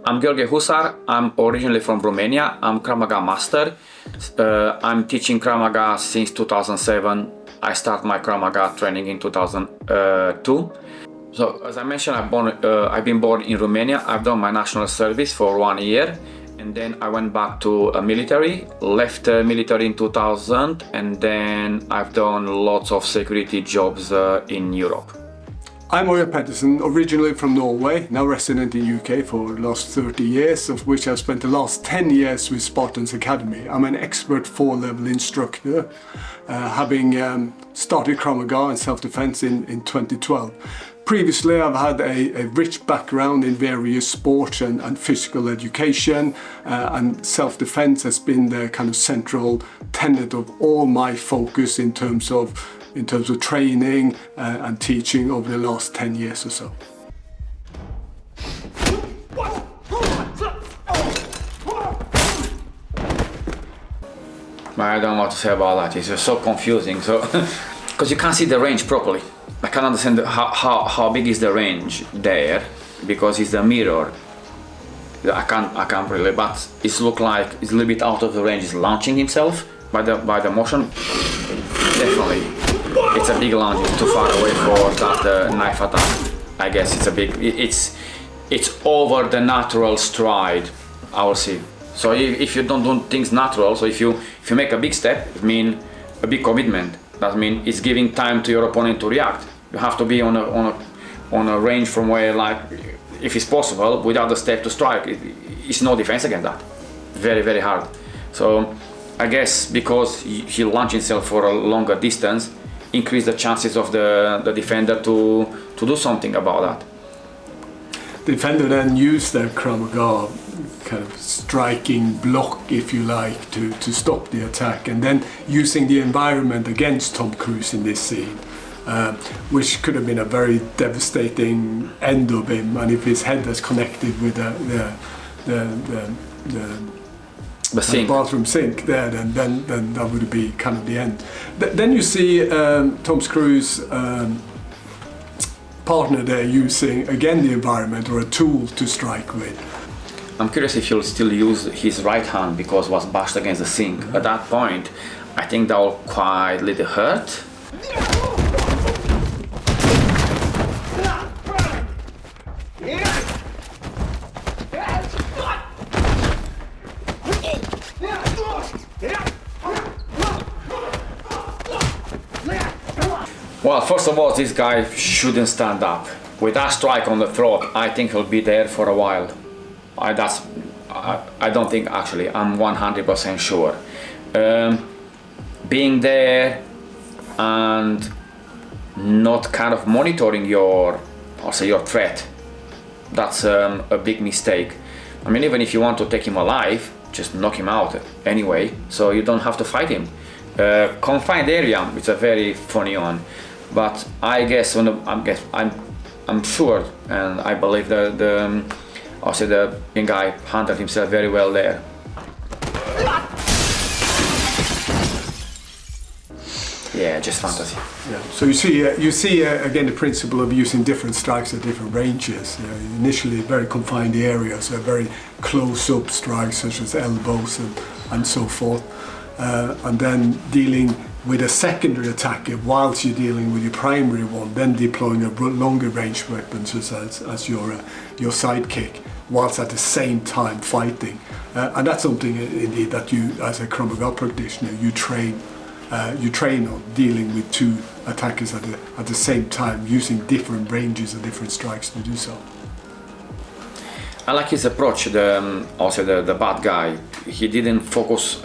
I'm Gheorghe Husar. I'm originally from Romania. I'm Krav Maga master. I'm teaching Krav Maga since 2007. I started my Krav Maga training in 2002. So as I mentioned, I've been born in Romania. I've done my national service for 1 year, and then I went back to military, left military in 2000, and then I've done lots of security jobs in Europe. I'm Ørjan Pettersen, originally from Norway, now resident in UK for the last 30 years, of which I've spent the last 10 years with Spartans Academy. I'm an expert 4-level instructor, having started Krav Maga and self-defense in 2012. Previously, I've had a rich background in various sports and physical education, and self-defense has been the kind of central tenet of all my focus in terms of training and teaching over the last 10 years or so. I don't know what to say about that. It's just so confusing. So, because you can't see the range properly. I can't understand how big is the range there, because it's the mirror. I can't really, but it looks like it's a little bit out of the range. It's launching himself by the motion. Definitely, it's a big launch. It's too far away for that knife attack. I guess it's over the natural stride. I will see. So if you don't do things natural, so if you make a big step, it means a big commitment. That means it's giving time to your opponent to react. You have to be on a range from where, like, if it's possible, without the step to strike. It's no defense against that. Very, very hard. So I guess because he launched himself for a longer distance, increase the chances of the defender to do something about that. The defender then used their Krav Maga kind of striking block, if you like, to stop the attack, and then using the environment against Tom Cruise in this scene, which could have been a very devastating end of him, and if his head is connected with the sink. Bathroom sink there, then that would be kind of the end. Then you see Tom Cruise partner there using again the environment or a tool to strike with. I'm curious if he'll still use his right hand because it was bashed against the sink. At that point, I think that will quite little hurt. Well, first of all, this guy shouldn't stand up. With that strike on the throat, I think he'll be there for a while. I don't think, actually, I'm 100% sure. Being there and not kind of monitoring your threat, that's a big mistake. I mean, even if you want to take him alive, just knock him out anyway, so you don't have to fight him. Confined area, it's a very funny one, but I guess I'm sure, and I believe the young guy handled himself very well there. Yeah, just fantasy. Yeah. So you see again the principle of using different strikes at different ranges. Initially very confined areas, very close-up strikes such as elbows and so forth, and then dealing with a secondary attacker whilst you're dealing with your primary one, then deploying a longer range weapon such as your sidekick, whilst at the same time fighting. And that's something indeed that you, as a Krav Maga practitioner, you train on, dealing with two attackers at the same time, using different ranges and different strikes to do so. I like his approach. The bad guy, he didn't focus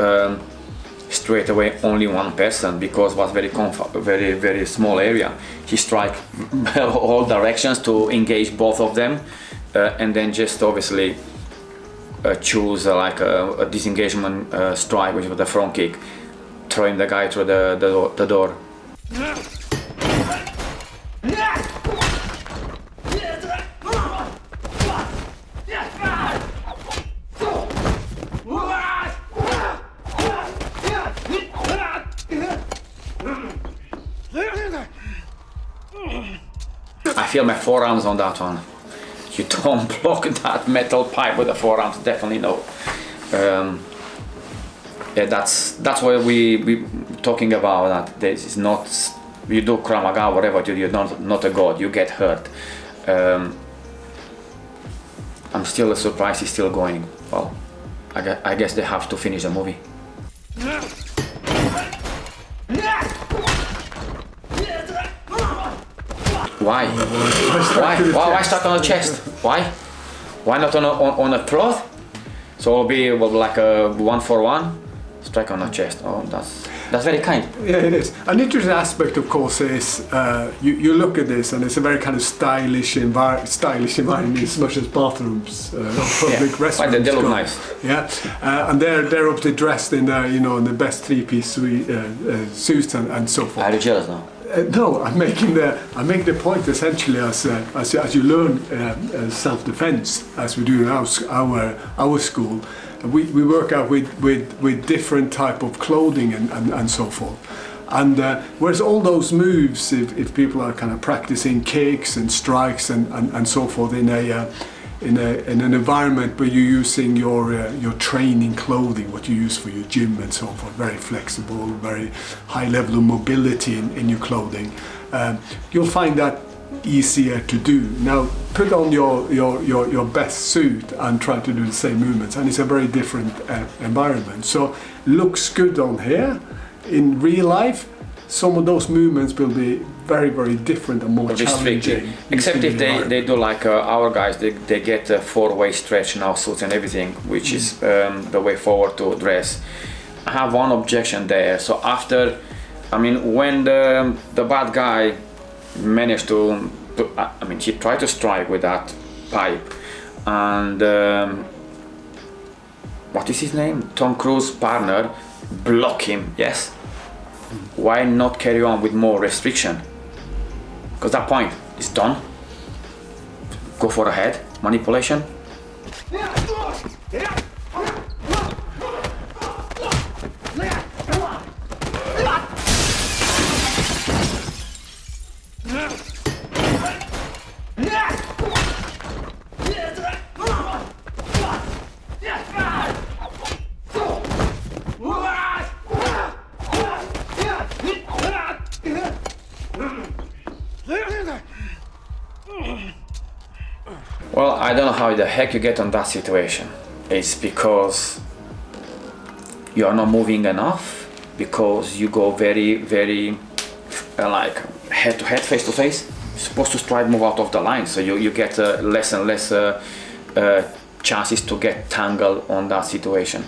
straight away only one person, because it was very small area. He strike all directions to engage both of them, and then just obviously choose like a disengagement strike, which was the front kick, throwing the guy through the door. I feel my forearms on that one. You don't block that metal pipe with a forearm, definitely no. Yeah, that's why we talking about that. This is not, you do Krav Maga, whatever you do, you're not a god, you get hurt. I'm still surprised he's still going. Well, I guess they have to finish the movie. Why? Why start on the chest? Why? Why not on a throat? So it'll be like a 1-for-1 strike on the chest. Oh, that's very kind. Yeah, it is. An interesting aspect, of course, is you look at this and it's a very kind of stylish environment as much as bathrooms, public restrooms. They look nice. Yeah, and they're obviously dressed in in the best three-piece suits and so forth. Are you jealous now? No, I make the point essentially as you learn self-defense as we do in our school. We work out with different type of clothing and so forth. And whereas all those moves, if people are kind of practicing kicks and strikes and so forth in an environment where you're using your training clothing, what you use for your gym and so forth, very flexible, very high level of mobility in your clothing, you'll find that easier to do. Now put on your best suit and try to do the same movements, and it's a very different environment. So looks good on here. In real life, some of those movements will be very, very different and more challenging. Except if they do like our guys, they get a 4-way stretch now, suits and everything, which is the way forward to dress. I have one objection there. So after, when the bad guy managed to he tried to strike with that pipe, and what is his name? Tom Cruise's partner block him. Yes. Why not carry on with more restriction? Because that point is done. Go for a head manipulation. Well, I don't know how the heck you get on that situation. It's because you are not moving enough, because you go very, very like head to head, face to face. You're supposed to try to move out of the line, so you get less and less chances to get tangled on that situation.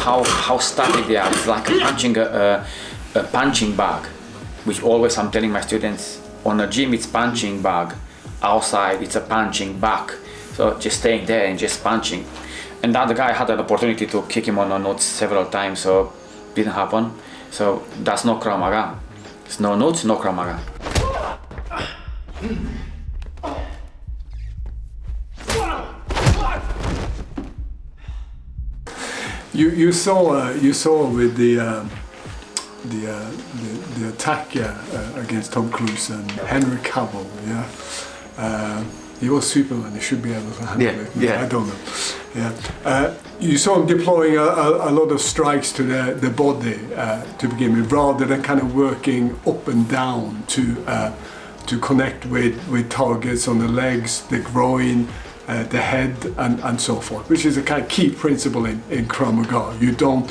How static they are. It's like punching a punching bag, which always I'm telling my students, on a gym it's punching bag, outside it's a punching bag. So just staying there and just punching. And the other guy had an opportunity to kick him on the nuts several times, so didn't happen. So that's no Krav Maga. It's no nuts, no Krav Maga. You saw with the attack against Tom Cruise and Henry Cavill, he was Superman. He should be able to handle it. Yeah. I don't know. Yeah, you saw him deploying a lot of strikes to the body to begin with, rather than kind of working up and down to connect with targets on the legs, the groin, the head, and so forth, which is a kind of key principle in Krav Maga. You don't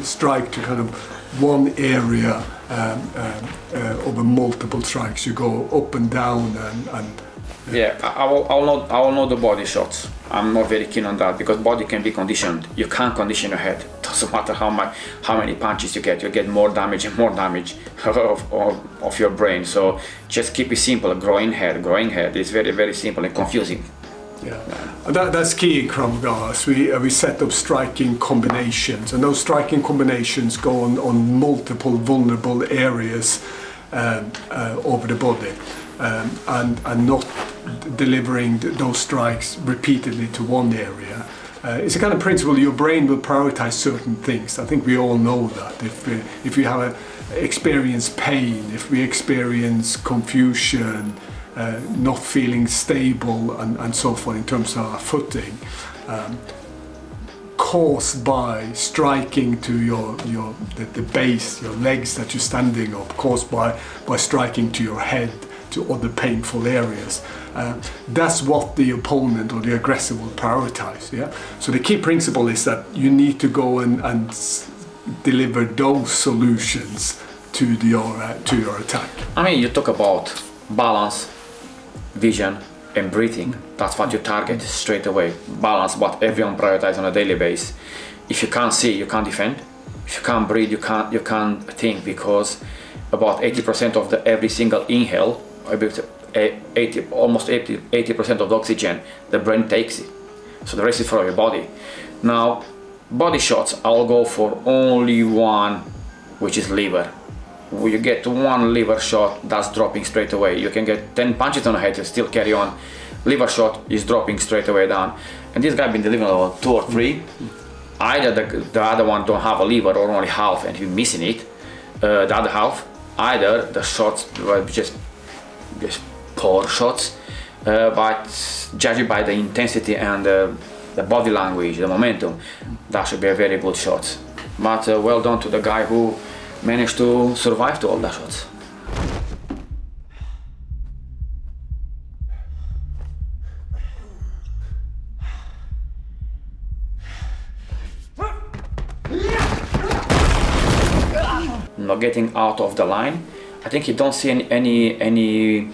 strike to kind of one area over multiple strikes. You go up and down and yeah, I will know the body shots. I'm not very keen on that, because body can be conditioned. You can't condition your head. Doesn't matter how many punches you get more damage and more damage of your brain. So just keep it simple. Growing head. It's very, very simple and confusing. Yeah, that's key in Krav Maga. We set up striking combinations, and those striking combinations go on multiple vulnerable areas over the body, and not delivering those strikes repeatedly to one area. It's a kind of principle. Your brain will prioritize certain things. I think we all know that. If we have experience pain, if we experience confusion, not feeling stable, and so forth in terms of our footing, caused by striking to the base, your legs that you're standing up, caused by striking to your head, to other painful areas. That's what the opponent or the aggressor will prioritize. Yeah. So the key principle is that you need to go and deliver those solutions to your attack. I mean, you talk about balance, vision, and breathing. That's what you target straight away. Balance, what everyone prioritizes on a daily basis. If you can't see, you can't defend. If you can't breathe, you can't think, because about 80% of every single inhale, almost 80% of the oxygen, the brain takes it. So the rest is for your body. Now, body shots, I'll go for only one, which is liver. When you get one liver shot, that's dropping straight away. You can get 10 punches on the head and still carry on. Liver shot is dropping straight away down. And this guy been delivering about 2 or 3. Either the other one don't have a liver or only half and he's missing it. The other half, either the shots were just poor shots, but judging by the intensity and the body language, the momentum, that should be a very good shot. But well done to the guy who managed to survive to all the shots. Not getting out of the line. I think you don't see any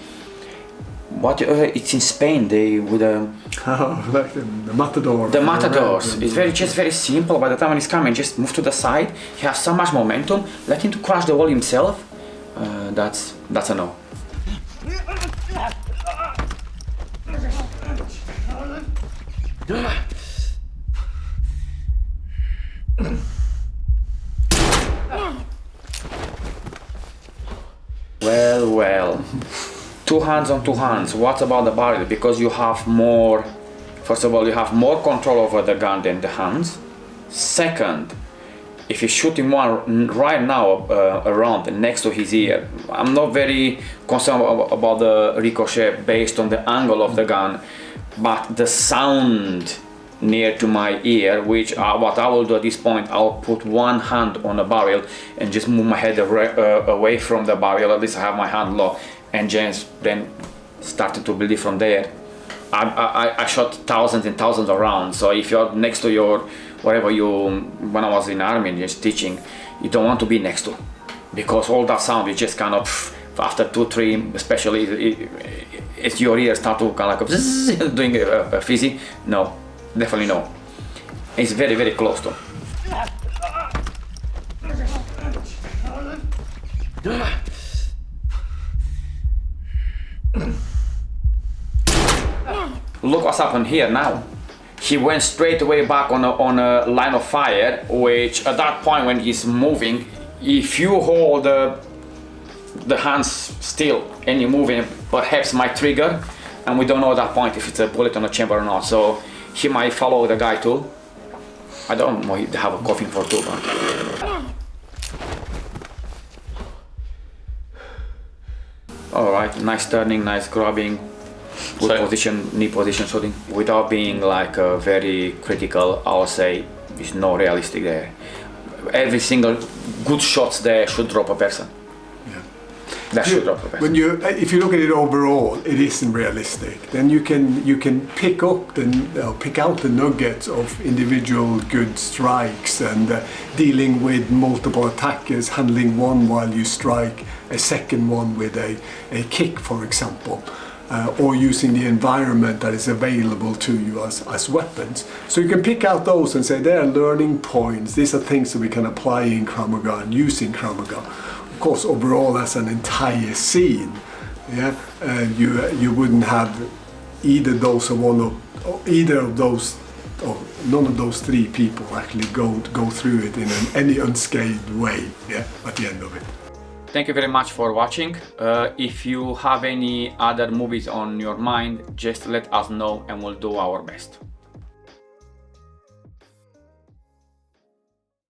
it's in Spain, they with like the matador. The matadors. It's very simple. By the time when he's coming, just move to the side. He has so much momentum. Let him to crash the wall himself. That's a no. Well. 2 hands on 2 hands. What about the barrel? Because you have more. First of all, you have more control over the gun than the hands. Second, if you're shooting one right now around next to his ear, I'm not very concerned about the ricochet based on the angle of the gun, but the sound near to my ear, which what I will do at this point, I'll put one hand on the barrel and just move my head away from the barrel. At least I have my hand low, and James then started to build it from there. I shot thousands and thousands of rounds, so if you're next to your whatever when I was in army and just teaching, you don't want to be next to, because all that sound is just kind of after 2-3, especially it's your ears start to kind of like doing a fizzy. No, definitely no. It's very close to. Look what's happened here now. He went straight away back on a line of fire, which at that point when he's moving, if you hold the hands still and you're moving, perhaps might trigger, and we don't know at that point if it's a bullet on the chamber or not. So he might follow the guy too. I don't know if they have a coffin for two, but... Alright, nice turning, nice grabbing, good position, knee position shooting. Without being like very critical, I'll say it's not realistic there. Every single good shots there should drop a person. That should drop a person. If you look at it overall, it isn't realistic. Then you can pick out the nuggets of individual good strikes and dealing with multiple attackers, handling one while you strike a second one with a kick, for example, or using the environment that is available to you as weapons. So you can pick out those and say they are learning points. These are things that we can apply in Krav Maga and use in Krav Maga. Of course, overall as an entire scene, you wouldn't have either those or none of those three people actually go through it in any unscathed way. At the end of it. Thank you very much for watching. If you have any other movies on your mind, just let us know and we'll do our best.